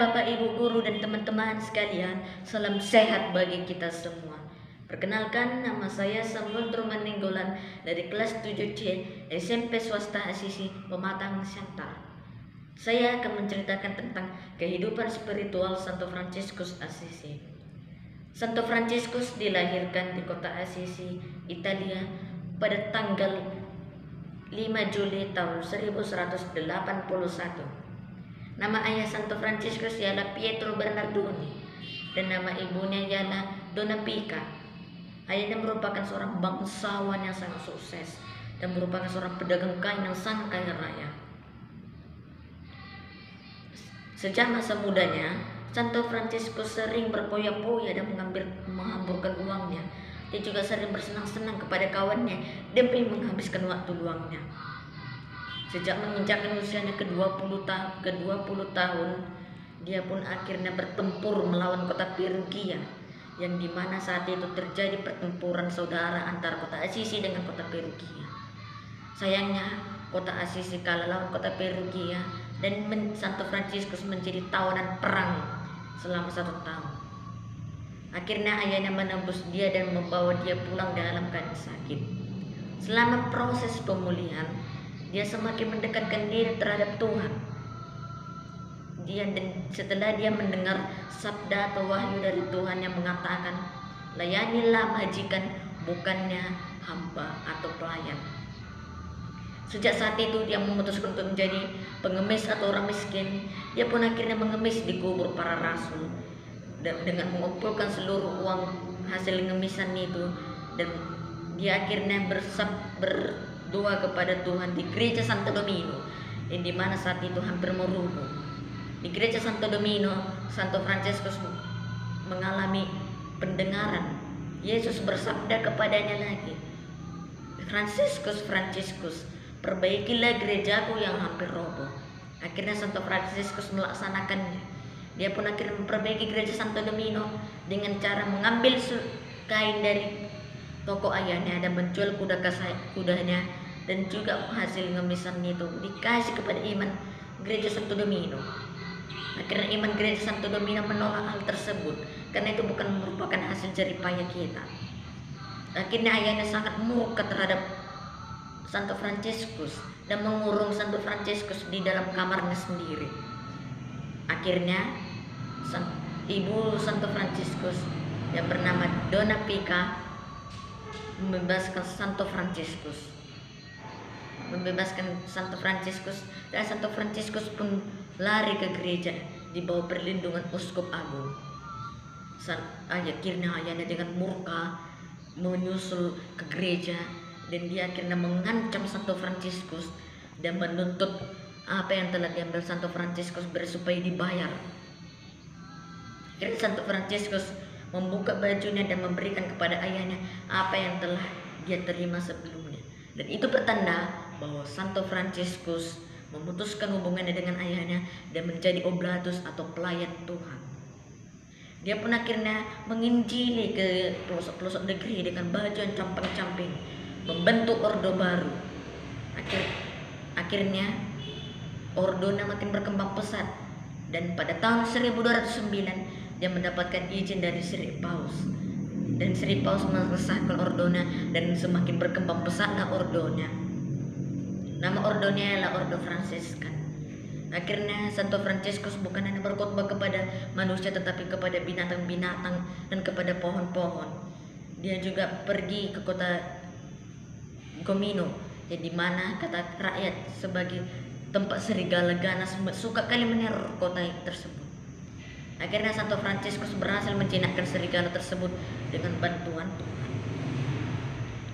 Bapak Ibu guru dan teman-teman sekalian, salam sehat bagi kita semua. Perkenalkan, nama saya Samuel Truman Nenggolan dari kelas 7C SMP Swasta Asisi Pematang Siantar. Saya akan menceritakan tentang kehidupan spiritual Santo Fransiskus Assisi. Santo Fransiskus dilahirkan di kota Assisi, Italia pada tanggal 5 Juli tahun 1181. Nama ayah Santo Fransiskus ialah Pietro Bernardoni dan nama ibunya ialah Donna Pica. Ayahnya merupakan seorang bangsawan yang sangat sukses dan merupakan seorang pedagang kain yang sangat kaya raya. Sejak masa mudanya, Santo Fransiskus sering berpoya-poya dan menghamburkan uangnya. Dia juga sering bersenang-senang kepada kawannya demi menghabiskan waktu luangnya. Sejak menginjakkan usianya ke-20 tahun, dia pun akhirnya bertempur melawan kota Perugia, yang dimana saat itu terjadi pertempuran saudara antara kota Assisi dengan kota Perugia. Sayangnya, kota Assisi kalah lawan kota Perugia dan Santo Fransiskus menjadi tawanan perang selama 1 tahun. Akhirnya ayahnya menembus dia dan membawa dia pulang dalam keadaan sakit. Selama proses pemulihan, dia semakin mendekatkan diri terhadap Tuhan. Setelah dia mendengar sabda atau wahyu dari Tuhan yang mengatakan, layanilah majikan, bukannya hamba atau pelayan. Sejak saat itu dia memutuskan untuk menjadi pengemis atau orang miskin. Dia pun akhirnya mengemis di kubur para rasul dan dengan mengumpulkan seluruh uang hasil ngemisan itu, dan dia akhirnya berdoa kepada Tuhan di gereja Santo Domino, yang dimana saat itu hampir merubuh. Di gereja Santo Domino, Santo Fransiskus mengalami pendengaran. Yesus bersabda kepadanya lagi, Fransiskus, perbaikilah gerejaku yang hampir roboh. Akhirnya Santo Fransiskus melaksanakannya. Dia pun akhirnya memperbaiki gereja Santo Domino dengan cara mengambil kain dari toko ayahnya dan menjual kudanya, dan juga hasil ngemisan itu dikasih kepada iman gereja Santo Domino. Akhirnya iman gereja Santo Domino menolak hal tersebut karena itu bukan merupakan hasil jerih payah kita. Akhirnya ayahnya sangat murka terhadap Santo Fransiskus dan mengurung Santo Fransiskus di dalam kamarnya sendiri. Akhirnya ibu Santo Fransiskus yang bernama Donna Pica membebaskan Santo Fransiskus. Dan Santo Fransiskus pun lari ke gereja di bawah perlindungan uskup agung. Akhirnya ayahnya dengan murka menyusul ke gereja dan dia akhirnya mengancam Santo Fransiskus dan menuntut apa yang telah diambil Santo Fransiskus supaya dibayar. Akhirnya Santo Fransiskus membuka bajunya dan memberikan kepada ayahnya apa yang telah dia terima sebelumnya. Dan itu pertanda bahwa Santo Fransiskus memutuskan hubungannya dengan ayahnya dan menjadi oblatus atau pelayan Tuhan. Dia pun akhirnya menginjili ke pelosok-pelosok negeri dengan baju yang compang-camping, membentuk ordo baru. Akhirnya ordonya makin berkembang pesat, dan pada tahun 1209 dia mendapatkan izin dari Sri Paus, dan Sri Paus mengesahkan ordonya dan semakin berkembang pesatlah ordonya. Nama ordonya ialah Ordo Fransiskan. Akhirnya Santo Fransiskus bukan hanya berkhotbah kepada manusia tetapi kepada binatang-binatang dan kepada pohon-pohon. Dia juga pergi ke kota Gomino, yang dimana kata rakyat sebagai tempat serigala ganas suka kali meneror kota tersebut. Akhirnya Santo Fransiskus berhasil menjinakkan serigala tersebut dengan bantuan Tuhan.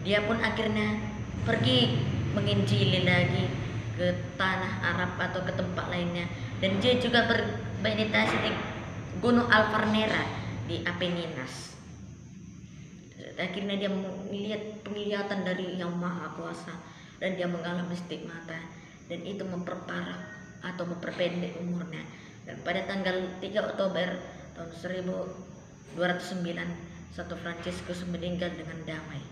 Dia pun akhirnya pergi menginjili lagi ke tanah Arab atau ke tempat lainnya, dan dia juga bermeditasi di Gunung Alfarnera di Apeninas. Akhirnya dia melihat penglihatan dari Yang Maha Kuasa dan dia mengalami stigmata, dan itu memperparah atau memperpendek umurnya. Dan pada tanggal 3 Oktober tahun 1209 Santo Fransiskus meninggal dengan damai.